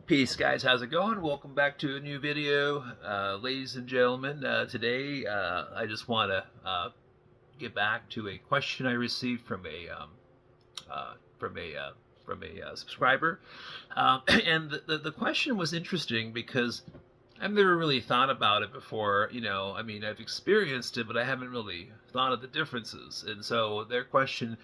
Peace, guys. How's it going? Welcome back to a new video, ladies and gentlemen. Today, I just want to get back to a question I received from uh, from a a subscriber, and the question was interesting because I've never really thought about it before. I mean, I've experienced it, but I haven't really thought of the differences. And so their question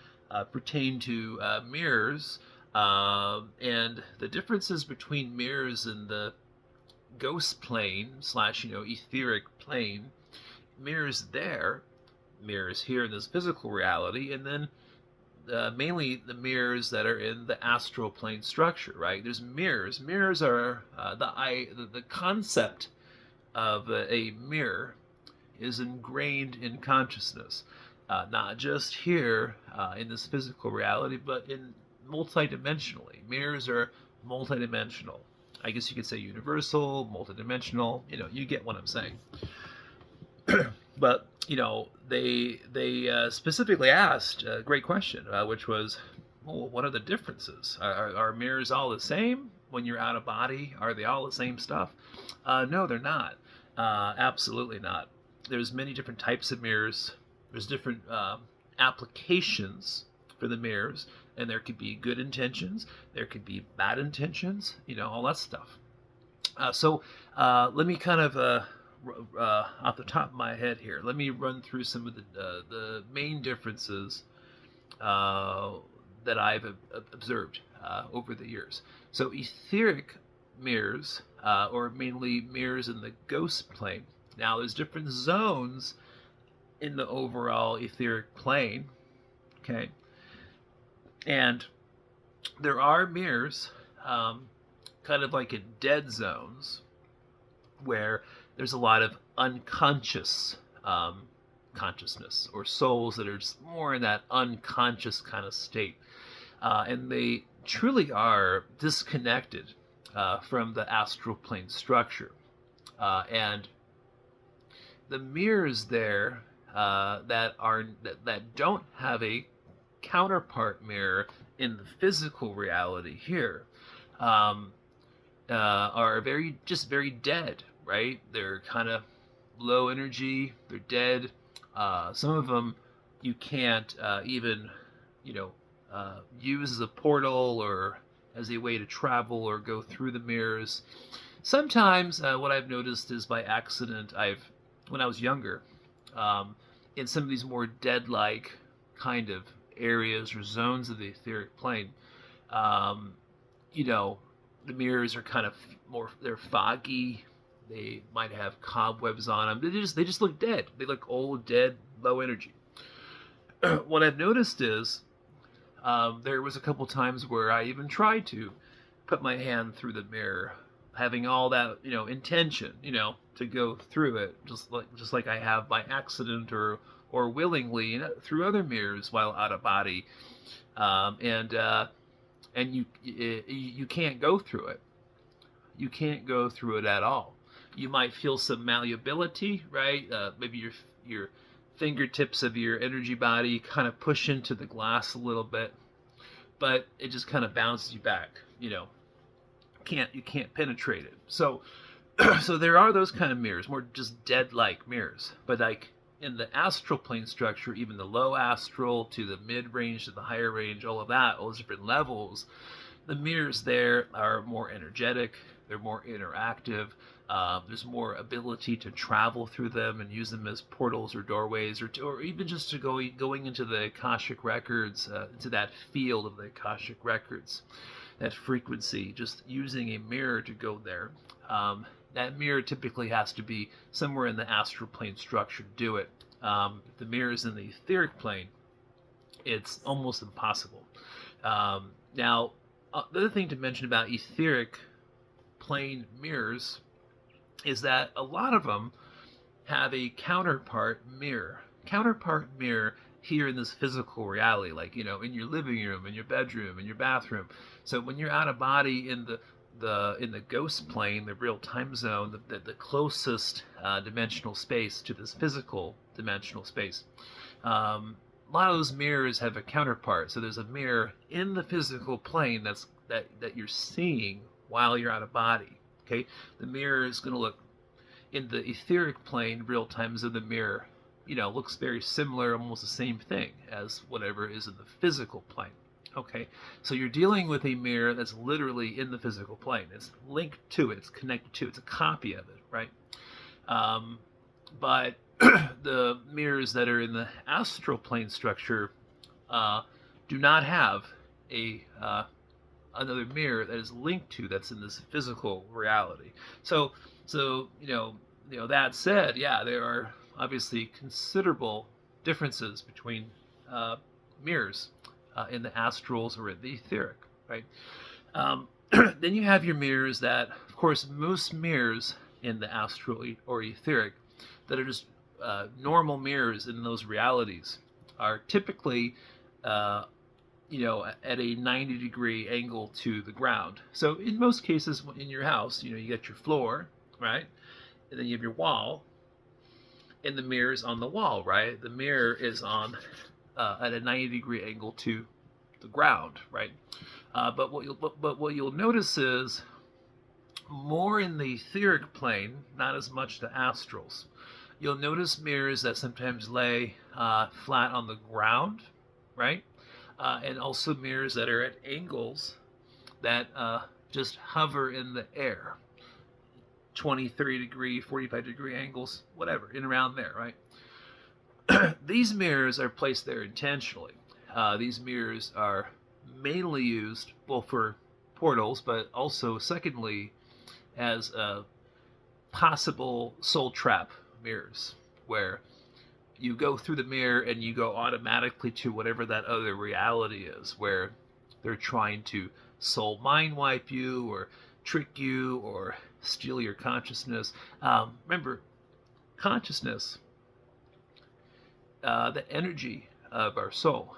pertained to mirrors. And the differences between mirrors and the ghost plane slash etheric plane, mirrors there, mirrors here in this physical reality, and then mainly the mirrors that are in the astral plane structure. Right? There's mirrors. Mirrors are the concept of a mirror is ingrained in consciousness, not just here in this physical reality, but in multidimensionally. Mirrors are multidimensional. I guess you could say universal, multidimensional. You get what I'm saying. But they specifically asked a great question, which was, well, what are the differences? Are mirrors all the same when you're out of body? Are they all the same stuff? No, they're not. Absolutely not. There's many different types of mirrors. There's different applications for the mirrors, and there could be good intentions, there could be bad intentions, all that stuff. So let me kind of off the top of my head here, let me run through some of the main differences that I've observed over the years. So etheric mirrors, or mainly mirrors in the ghost plane. Now there's different zones in the overall etheric plane, okay? And there are mirrors, kind of like in dead zones, where there's a lot of unconscious consciousness, or souls that are just more in that unconscious kind of state. And they truly are disconnected from the astral plane structure. And the mirrors there that don't have a counterpart mirror in the physical reality here are very dead, right? They're kind of low energy, they're dead. Some of them you can't even use as a portal or as a way to travel or go through the mirrors. Sometimes what I've noticed is by accident, when I was younger, in some of these more dead-like kind of areas or zones of the etheric plane, the mirrors are kind of they're foggy. They might have cobwebs on them. They just look dead. They look old, dead, low energy. What I've noticed is there was a couple times where I even tried to put my hand through the mirror, having all that intention to go through it, just like I have by accident or willingly through other mirrors while out of body, and you can't go through it. You can't go through it at all. You might feel some malleability, right? Maybe your fingertips of your energy body kind of push into the glass a little bit, but it just kind of bounces you back. You can't penetrate it. So so there are those kind of mirrors, more just dead-like mirrors. But like in the astral plane structure, even the low astral to the mid-range to the higher range, all of that, all those different levels, the mirrors there are more energetic, they're more interactive. There's more ability to travel through them and use them as portals or doorways, or even just to going into the Akashic records, into that field of the Akashic records, that frequency, just using a mirror to go there. That mirror typically has to be somewhere in the astral plane structure to do it. If the mirror is in the etheric plane, it's almost impossible. Now, the other thing to mention about etheric plane mirrors is that a lot of them have a counterpart mirror here in this physical reality, like in your living room, in your bedroom, in your bathroom. So when you're out of body in the ghost plane, the real time zone, the closest dimensional space to this physical dimensional space, a lot of those mirrors have a counterpart. So there's a mirror in the physical plane that you're seeing while you're out of body. Okay, the mirror is going to look in the etheric plane, real time is in the mirror. Looks very similar, almost the same thing as whatever is in the physical plane. Okay, so you're dealing with a mirror that's literally in the physical plane. It's linked to it. It's connected to it. It's a copy of it, right? But the mirrors that are in the astral plane structure do not have a another mirror that is linked to that's in this physical reality. So that said, yeah, there are obviously considerable differences between mirrors in the astrals or in the etheric, right? Then you have your mirrors that, of course, most mirrors in the astral or etheric that are just normal mirrors in those realities are typically at a 90-degree angle to the ground. So in most cases in your house, you got your floor, right? And then you have your wall, and the mirror's on the wall, right? The mirror is on at a 90-degree angle to the ground, right? But what you'll notice is more in the etheric plane, not as much the astrals. You'll notice mirrors that sometimes lay flat on the ground, right? And also mirrors that are at angles that just hover in the air. 20, 30 degree, 45 degree angles, whatever, in around there, right? These mirrors are placed there intentionally. These mirrors are mainly used, well, for portals, but also, secondly, as possible soul trap mirrors, where you go through the mirror and you go automatically to whatever that other reality is, where they're trying to soul mind wipe you or trick you or steal your consciousness. Remember, consciousness, the energy of our soul,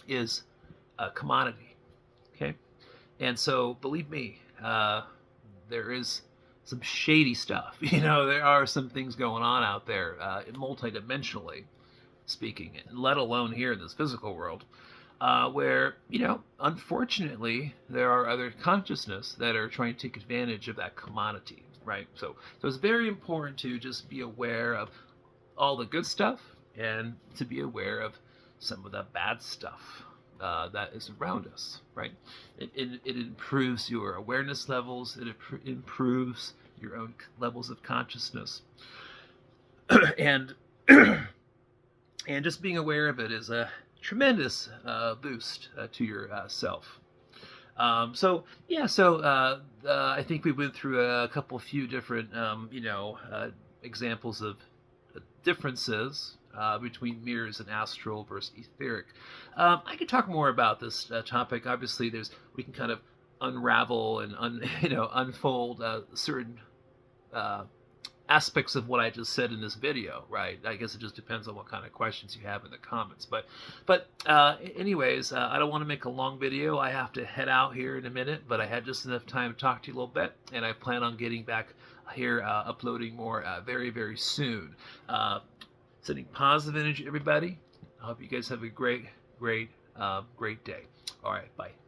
is a commodity. Okay, and so believe me, there is some shady stuff. There are some things going on out there, multidimensionally speaking, let alone here in this physical world, where, unfortunately, there are other consciousness that are trying to take advantage of that commodity, right? So it's very important to just be aware of all the good stuff and to be aware of some of the bad stuff that is around us, right? It improves your awareness levels. It improves your own levels of consciousness. and and just being aware of it is a tremendous boost to your self. So I think we went through a few different examples of differences between mirrors and astral versus etheric. I could talk more about this topic. Obviously, we can kind of unravel and unfold certain aspects of what I just said in this video, right? I guess it just depends on what kind of questions you have in the comments. But anyways, I don't want to make a long video. I have to head out here in a minute, but I had just enough time to talk to you a little bit, and I plan on getting back here, uploading more very, very soon. Sending positive energy, everybody. I hope you guys have a great day. All right, bye.